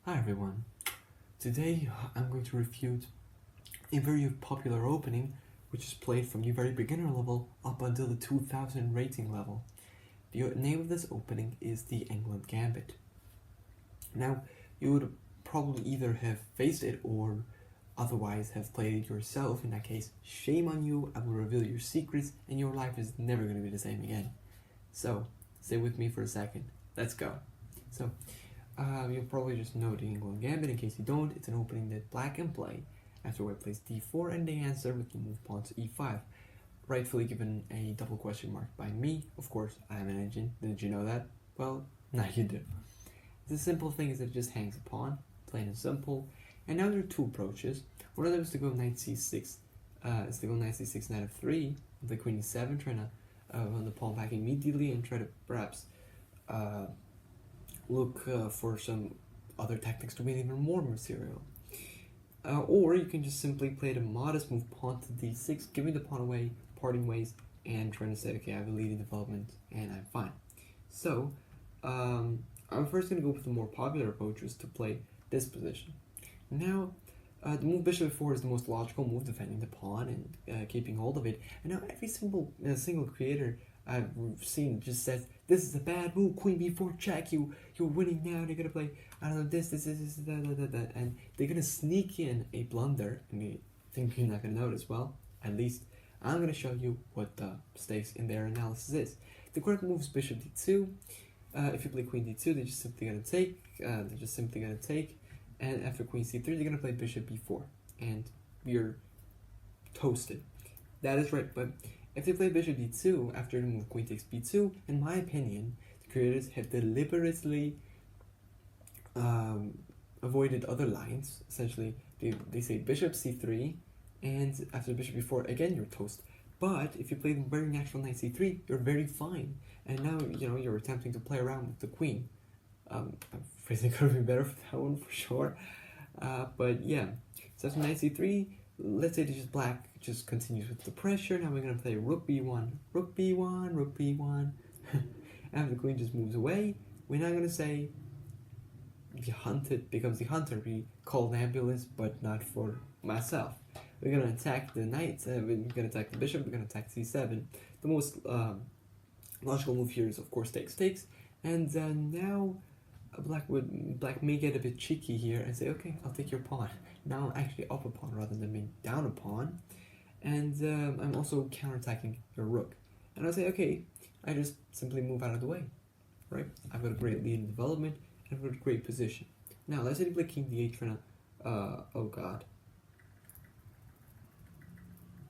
Hi everyone. Today I'm going to refute a very popular opening which is played from the very beginner level up until the 2000 rating level. The name of this opening is the England Gambit. Now, you would probably either have faced it or otherwise have played it yourself. In that case, shame on you, I will reveal your secrets and your life is never going to be the same again. So, stay with me for a second. Let's go. So, you'll probably just know the England Gambit. In case you don't, it's an opening that black can play after white plays d4 and they answer with the move pawn to e5, rightfully given a double question mark by me. Of course, I am an engine. Didn't you know that? Well, now you do. The simple thing is that it just hangs a pawn, plain and simple. And now there are two approaches. One of them is to go knight c6. Knight c6, knight f3, the queen e7, trying to run the pawn back immediately and try to perhaps look for some other tactics to win even more material. Or you can just simply play the modest move pawn to d6, giving the pawn away, parting ways, and trying to say, okay, I have a leading development and I'm fine. So, I'm first going to go with the more popular approach, is to play this position. Now, the move bishop f4 is the most logical move, defending the pawn and keeping hold of it. And now every single creator I've seen just says, this is a bad move, queen b4 check, you're winning now, they're gonna play, I don't know, this, that, and they're gonna sneak in a blunder, and you think you're not gonna notice. Well, at least I'm gonna show you what the stakes in their analysis is. The correct move is bishop d2. If you play queen d2, they're just simply gonna take, and after queen c3, they're gonna play bishop b4, and you're toasted. That is right, but if they play bishop d2 after the move queen takes b2, in my opinion, the creators have deliberately avoided other lines. Essentially, they say bishop c3, and after bishop b4, again you're toast. But if you play the very natural knight c3, you're very fine. And now you're attempting to play around with the queen. I'm afraid it could have been better for that one for sure. But yeah, so after knight c3, let's say this black just continues with the pressure. Now we're gonna play rook b1, rook b1, rook b1. After the queen just moves away, we're not gonna say the hunted becomes the hunter. We call an ambulance, but not for myself. We're gonna attack the knight. We're gonna attack the bishop. We're gonna attack c7. The most logical move here is of course takes, and now black may get a bit cheeky here and say, okay, I'll take your pawn. Now I'm actually up a pawn rather than being down a pawn, and I'm also counterattacking your rook. And I'll say, okay, I just simply move out of the way, right? I've got a great lead in development, and I've got a great position. Now let's say you play king d8 trying to, oh god.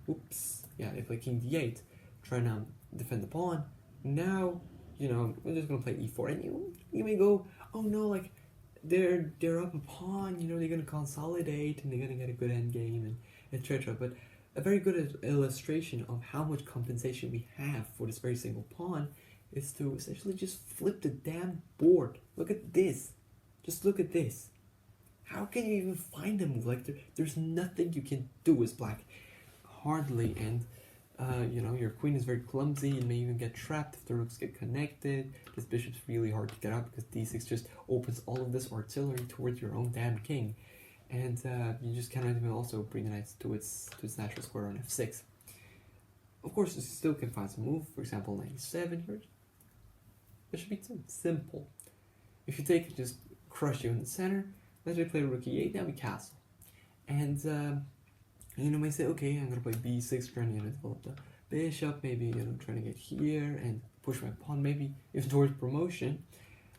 Oops, yeah, they play king d8 trying to defend the pawn. Now, we're just gonna play e4, and you may go, oh no, like they're up a pawn, they're gonna consolidate and they're gonna get a good endgame and etc. But a very good illustration of how much compensation we have for this very single pawn is to essentially just flip the damn board. Look at this. Just look at this. How can you even find a move? Like there's nothing you can do as black. Hardly. And your queen is very clumsy and may even get trapped if the rooks get connected. This bishop's really hard to get out because d6 just opens all of this artillery towards your own damn king. And you just cannot even also bring the knight to its natural square on f6. Of course, you still can find some move. For example, knight e7 here. Bishop e2. Simple. If you take it, just crush you in the center. Let's play rook e8. Now we castle. And may say, okay, I'm gonna play b6, trying to develop the bishop, maybe trying to get here and push my pawn, maybe even towards promotion.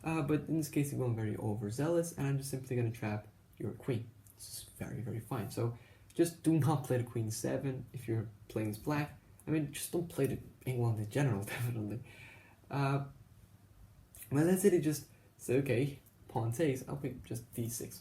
But in this case, I'm going very overzealous, and I'm just simply gonna trap your queen. This is very, very fine. So just do not play the queen 7 if you're playing as black. I mean, just don't play the England in general, definitely. Well, let's say they just say, okay, pawn takes, I'll play just d6.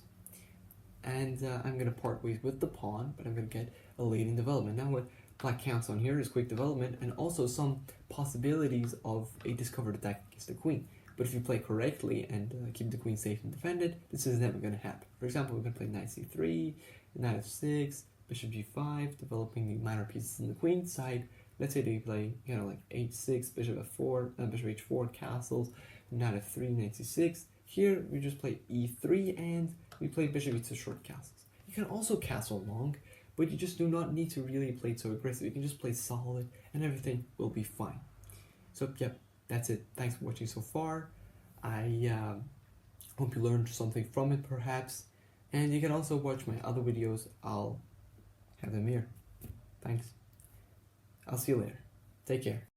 And I'm going to part ways with the pawn, but I'm going to get a leading development. Now what black counts on here is quick development and also some possibilities of a discovered attack against the queen. But if you play correctly and keep the queen safe and defended, this is never going to happen. For example, we're going to play knight c3, knight f6, bishop g5, developing the minor pieces on the queen side. Let's say they play, like h6, bishop f4, bishop h4, castles, knight f3, knight c6. Here we just play e3 and we play bishop e2 short castles. You can also castle long, but you just do not need to really play it so aggressive. You can just play solid and everything will be fine. So yep, that's it. Thanks for watching so far. I hope you learned something from it perhaps. And you can also watch my other videos. I'll have them here. Thanks. I'll see you later. Take care.